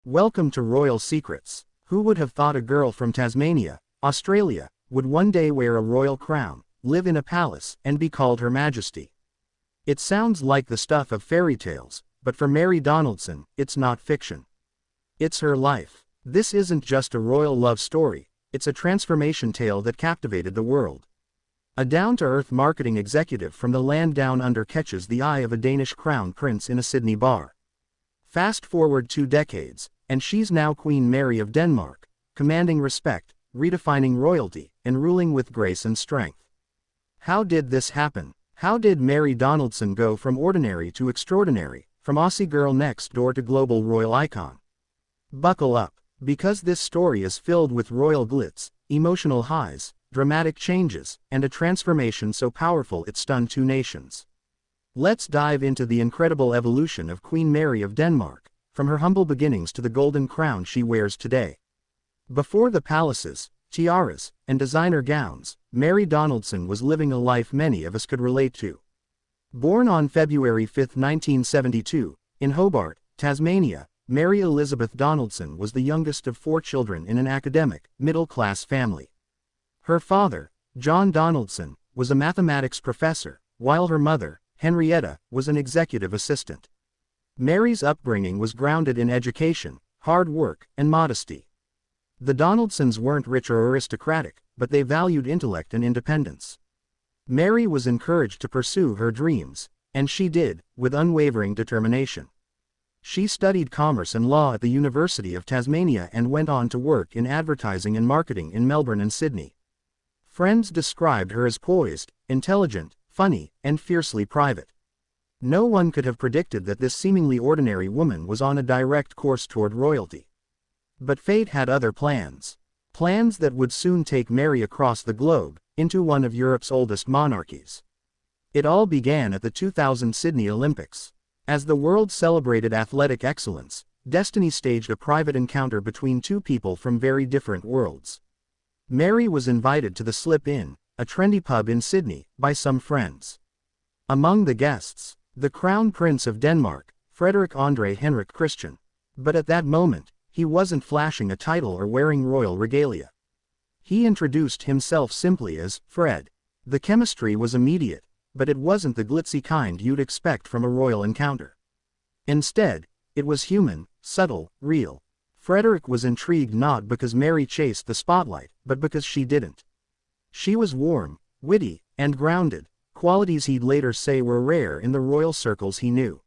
Welcome to Royal Secrets. Who would have thought a girl from Tasmania, Australia, would one day wear a royal crown, live in a palace, and be called Her Majesty? It sounds like the stuff of fairy tales, but for Mary Donaldson, it's not fiction. It's her life. This isn't just a royal love story, it's a transformation tale that captivated the world. A down-to-earth marketing executive from the land down under catches the eye of a Danish crown prince in a Sydney bar. Fast forward 2 decades, and she's now Queen Mary of Denmark, commanding respect, redefining royalty, and ruling with grace and strength. How did this happen? How did Mary Donaldson go from ordinary to extraordinary, from Aussie girl next door to global royal icon? Buckle up, because this story is filled with royal glitz, emotional highs, dramatic changes, and a transformation so powerful it stunned 2 nations. Let's dive into the incredible evolution of Queen Mary of Denmark, from her humble beginnings to the golden crown she wears today. Before the palaces, tiaras, and designer gowns, Mary Donaldson was living a life many of us could relate to. Born on February 5, 1972, in Hobart, Tasmania, Mary Elizabeth Donaldson was the youngest of 4 children in an academic, middle-class family. Her father, John Donaldson, was a mathematics professor, while her mother, Henrietta, was an executive assistant. Mary's upbringing was grounded in education, hard work, and modesty. The Donaldsons weren't rich or aristocratic, but they valued intellect and independence. Mary was encouraged to pursue her dreams, and she did, with unwavering determination. She studied commerce and law at the University of Tasmania and went on to work in advertising and marketing in Melbourne and Sydney. Friends described her as poised, intelligent, funny, and fiercely private. No one could have predicted that this seemingly ordinary woman was on a direct course toward royalty. But fate had other plans. Plans that would soon take Mary across the globe, into one of Europe's oldest monarchies. It all began at the 2000 Sydney Olympics. As the world celebrated athletic excellence, destiny staged a private encounter between 2 people from very different worlds. Mary was invited to the Slip Inn, a trendy pub in Sydney, by some friends. Among the guests, the Crown Prince of Denmark, Frederik Andre Henrik Christian. But at that moment, he wasn't flashing a title or wearing royal regalia. He introduced himself simply as Fred. The chemistry was immediate, but it wasn't the glitzy kind you'd expect from a royal encounter. Instead, it was human, subtle, real. Frederik was intrigued not because Mary chased the spotlight, but because she didn't. She was warm, witty, and grounded, qualities he'd later say were rare in the royal circles he knew.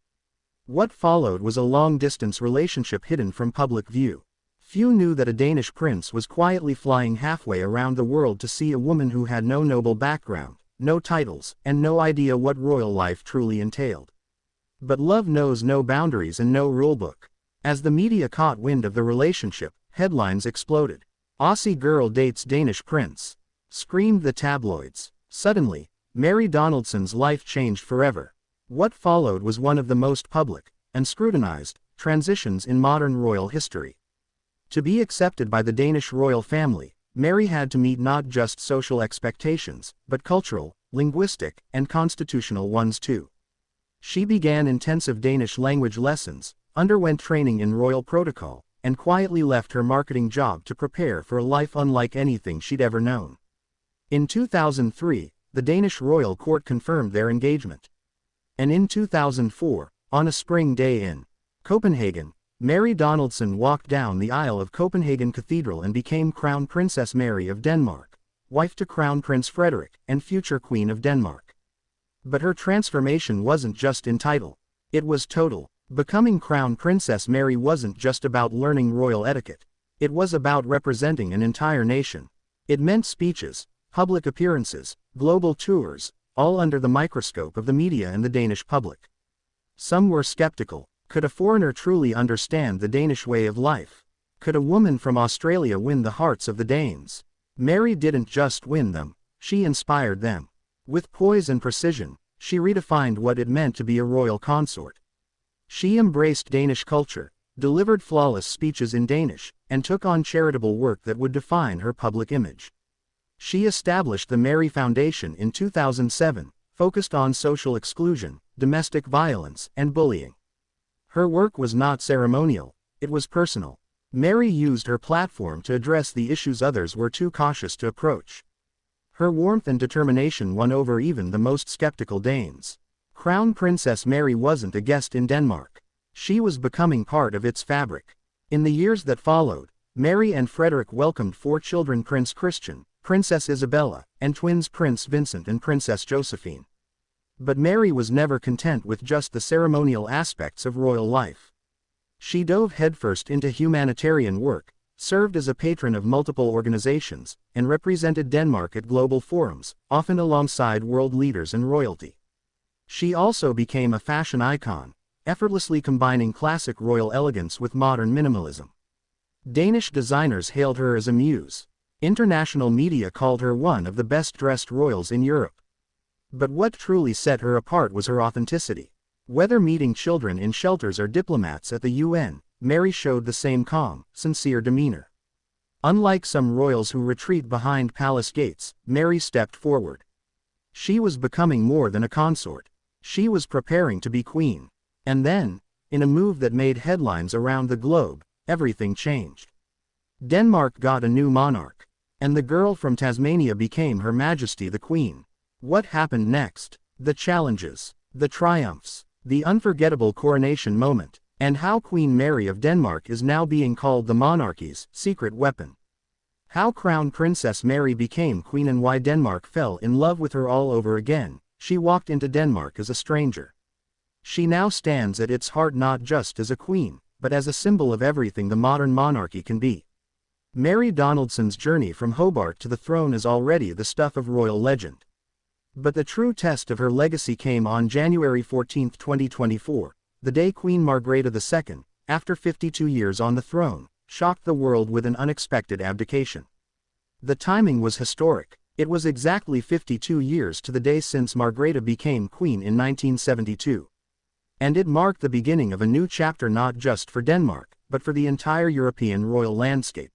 What followed was a long-distance relationship hidden from public view. Few knew that a Danish prince was quietly flying halfway around the world to see a woman who had no noble background, no titles, and no idea what royal life truly entailed. But love knows no boundaries and no rulebook. As the media caught wind of the relationship, headlines exploded. "Aussie girl dates Danish prince," screamed the tabloids. Suddenly, Mary Donaldson's life changed forever. What followed was one of the most public, and scrutinized, transitions in modern royal history. To be accepted by the Danish royal family, Mary had to meet not just social expectations, but cultural, linguistic, and constitutional ones too. She began intensive Danish language lessons, underwent training in royal protocol, and quietly left her marketing job to prepare for a life unlike anything she'd ever known. In 2003, the Danish royal court confirmed their engagement. And in 2004, on a spring day in Copenhagen, Mary Donaldson walked down the aisle of Copenhagen Cathedral and became Crown Princess Mary of Denmark, wife to Crown Prince Frederik, and future Queen of Denmark. But her transformation wasn't just in title. It was total. Becoming Crown Princess Mary wasn't just about learning royal etiquette. It was about representing an entire nation. It meant speeches, public appearances, global tours, all under the microscope of the media and the Danish public. Some were skeptical. Could a foreigner truly understand the Danish way of life? Could a woman from Australia win the hearts of the Danes? Mary didn't just win them, she inspired them. With poise and precision, she redefined what it meant to be a royal consort. She embraced Danish culture, delivered flawless speeches in Danish, and took on charitable work that would define her public image. She established the Mary Foundation in 2007, focused on social exclusion, domestic violence, and bullying. Her work was not ceremonial, it was personal. Mary used her platform to address the issues others were too cautious to approach. Her warmth and determination won over even the most skeptical Danes. Crown Princess Mary wasn't a guest in Denmark. She was becoming part of its fabric. In the years that followed, Mary and Frederick welcomed 4 children: Prince Christian, Princess Isabella, and twins Prince Vincent and Princess Josephine. But Mary was never content with just the ceremonial aspects of royal life. She dove headfirst into humanitarian work, served as a patron of multiple organizations, and represented Denmark at global forums, often alongside world leaders and royalty. She also became a fashion icon, effortlessly combining classic royal elegance with modern minimalism. Danish designers hailed her as a muse. International media called her one of the best-dressed royals in Europe. But what truly set her apart was her authenticity. Whether meeting children in shelters or diplomats at the UN, Mary showed the same calm, sincere demeanor. Unlike some royals who retreat behind palace gates, Mary stepped forward. She was becoming more than a consort. She was preparing to be queen. And then, in a move that made headlines around the globe, everything changed. Denmark got a new monarch. And the girl from Tasmania became Her Majesty the Queen. What happened next? The challenges, the triumphs, the unforgettable coronation moment, and how Queen Mary of Denmark is now being called the monarchy's secret weapon. How Crown Princess Mary became queen and why Denmark fell in love with her all over again. She walked into Denmark as a stranger. She now stands at its heart not just as a queen, but as a symbol of everything the modern monarchy can be. Mary Donaldson's journey from Hobart to the throne is already the stuff of royal legend. But the true test of her legacy came on January 14, 2024, the day Queen Margrethe II, after 52 years on the throne, shocked the world with an unexpected abdication. The timing was historic. It was exactly 52 years to the day since Margrethe became queen in 1972. And it marked the beginning of a new chapter not just for Denmark, but for the entire European royal landscape.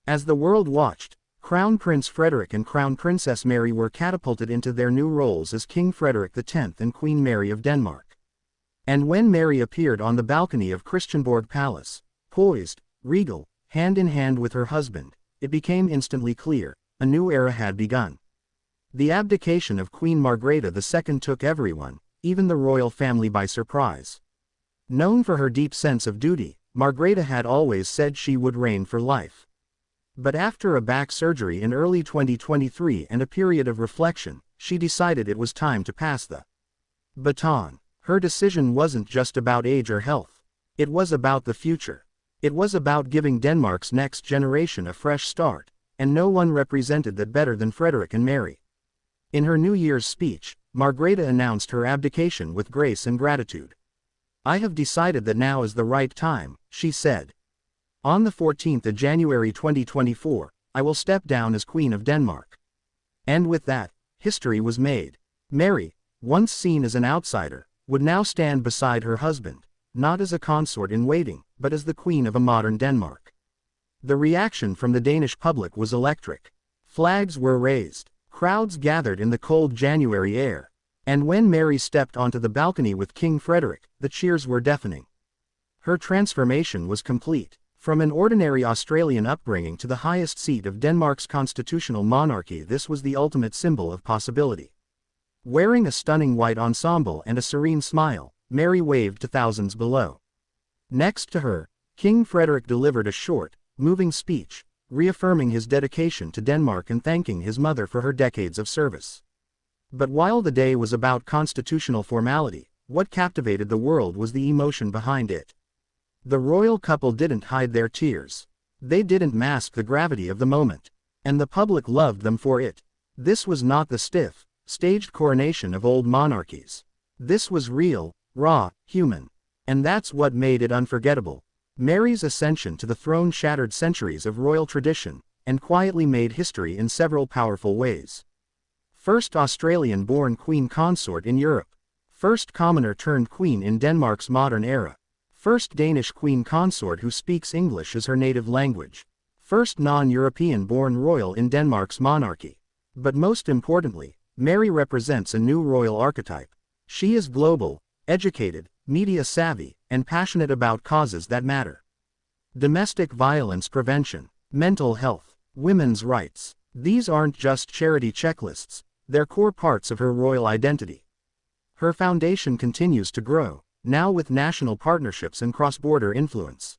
As the world watched, Crown Prince Frederik and Crown Princess Mary were catapulted into their new roles as King Frederik X and Queen Mary of Denmark. And when Mary appeared on the balcony of Christiansborg Palace, poised, regal, hand in hand with her husband, it became instantly clear, a new era had begun. The abdication of Queen Margrethe II took everyone, even the royal family, by surprise. Known for her deep sense of duty, Margrethe had always said she would reign for life. But after a back surgery in early 2023 and a period of reflection, she decided it was time to pass the baton. Her decision wasn't just about age or health. It was about the future. It was about giving Denmark's next generation a fresh start, and no one represented that better than Frederik and Mary. In her New Year's speech, Margrethe announced her abdication with grace and gratitude. "I have decided that now is the right time," she said. "On the 14th of January 2024, I will step down as Queen of Denmark." And with that, history was made. Mary, once seen as an outsider, would now stand beside her husband, not as a consort in waiting, but as the queen of a modern Denmark. The reaction from the Danish public was electric. Flags were raised, crowds gathered in the cold January air, and when Mary stepped onto the balcony with King Frederik, the cheers were deafening. Her transformation was complete. From an ordinary Australian upbringing to the highest seat of Denmark's constitutional monarchy, this was the ultimate symbol of possibility. Wearing a stunning white ensemble and a serene smile, Mary waved to thousands below. Next to her, King Frederik delivered a short, moving speech, reaffirming his dedication to Denmark and thanking his mother for her decades of service. But while the day was about constitutional formality, what captivated the world was the emotion behind it. The royal couple didn't hide their tears. They didn't mask the gravity of the moment. And the public loved them for it. This was not the stiff, staged coronation of old monarchies. This was real, raw, human. And that's what made it unforgettable. Mary's ascension to the throne shattered centuries of royal tradition, and quietly made history in several powerful ways. First Australian-born queen consort in Europe. First commoner turned queen in Denmark's modern era. First Danish queen consort who speaks English as her native language. First non-European-born royal in Denmark's monarchy. But most importantly, Mary represents a new royal archetype. She is global, educated, media-savvy, and passionate about causes that matter. domestic violence prevention, mental health, women's rights. These aren't just charity checklists, they're core parts of her royal identity. Her foundation continues to grow, now with national partnerships and cross-border influence.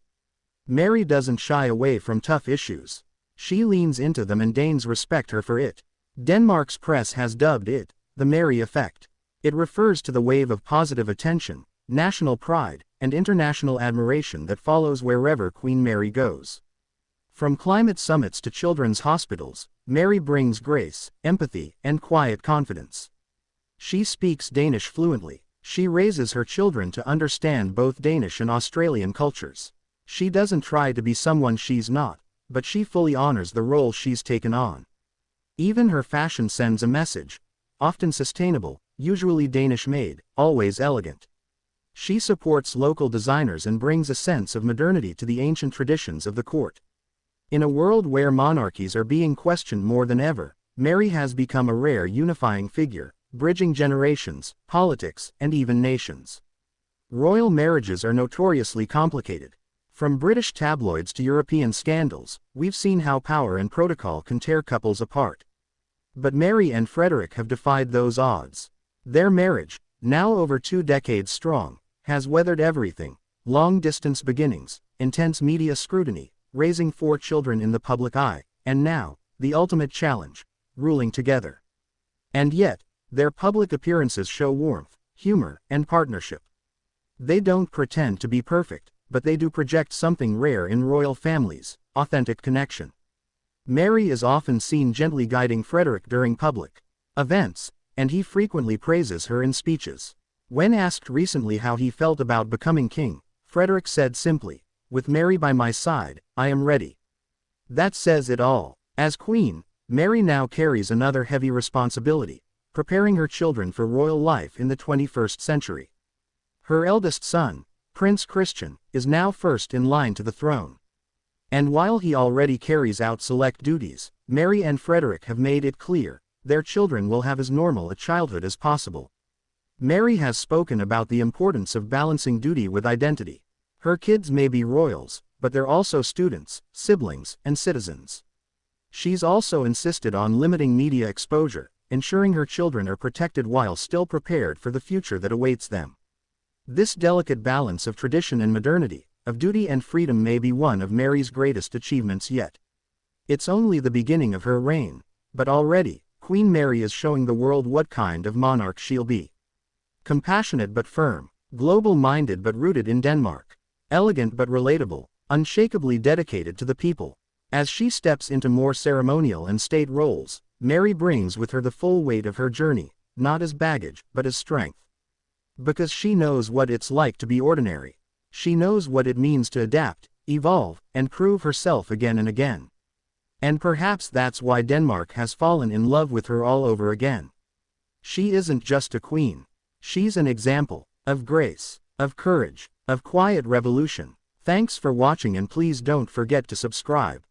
Mary doesn't shy away from tough issues. She leans into them and Danes respect her for it. Denmark's press has dubbed it the Mary effect. It refers to the wave of positive attention, national pride, and international admiration that follows wherever Queen Mary goes. From climate summits to children's hospitals, Mary brings grace, empathy, and quiet confidence. She speaks Danish fluently. She raises her children to understand both Danish and Australian cultures. She doesn't try to be someone she's not, but she fully honors the role she's taken on. Even her fashion sends a message, often sustainable, usually Danish-made, always elegant. She supports local designers and brings a sense of modernity to the ancient traditions of the court. In a world where monarchies are being questioned more than ever, Mary has become a rare unifying figure, bridging generations, politics, and even nations. Royal marriages are notoriously complicated. From British tabloids to European scandals, we've seen how power and protocol can tear couples apart. But Mary and Frederick have defied those odds. Their marriage, now over 2 decades strong, has weathered everything: long-distance beginnings, intense media scrutiny, raising 4 children in the public eye, and now, the ultimate challenge: ruling together. And yet, their public appearances show warmth, humor, and partnership. They don't pretend to be perfect, but they do project something rare in royal families: authentic connection. Mary is often seen gently guiding Frederick during public events, and he frequently praises her in speeches. When asked recently how he felt about becoming king, Frederick said simply, "With Mary by my side, I am ready." That says it all. As queen, Mary now carries another heavy responsibility: preparing her children for royal life in the 21st century. Her eldest son, Prince Christian, is now first in line to the throne. And while he already carries out select duties, Mary and Frederick have made it clear their children will have as normal a childhood as possible. Mary has spoken about the importance of balancing duty with identity. Her kids may be royals, but they're also students, siblings, and citizens. She's also insisted on limiting media exposure, ensuring her children are protected while still prepared for the future that awaits them. This delicate balance of tradition and modernity, of duty and freedom, may be one of Mary's greatest achievements yet. It's only the beginning of her reign, but already, Queen Mary is showing the world what kind of monarch she'll be. Compassionate but firm, global-minded but rooted in Denmark, elegant but relatable, unshakably dedicated to the people. As she steps into more ceremonial and state roles, Mary brings with her the full weight of her journey, not as baggage, but as strength. Because she knows what it's like to be ordinary. She knows what it means to adapt, evolve, and prove herself again and again. And perhaps that's why Denmark has fallen in love with her all over again. She isn't just a queen. She's an example of grace, of courage, of quiet revolution. Thanks for watching, and please don't forget to subscribe.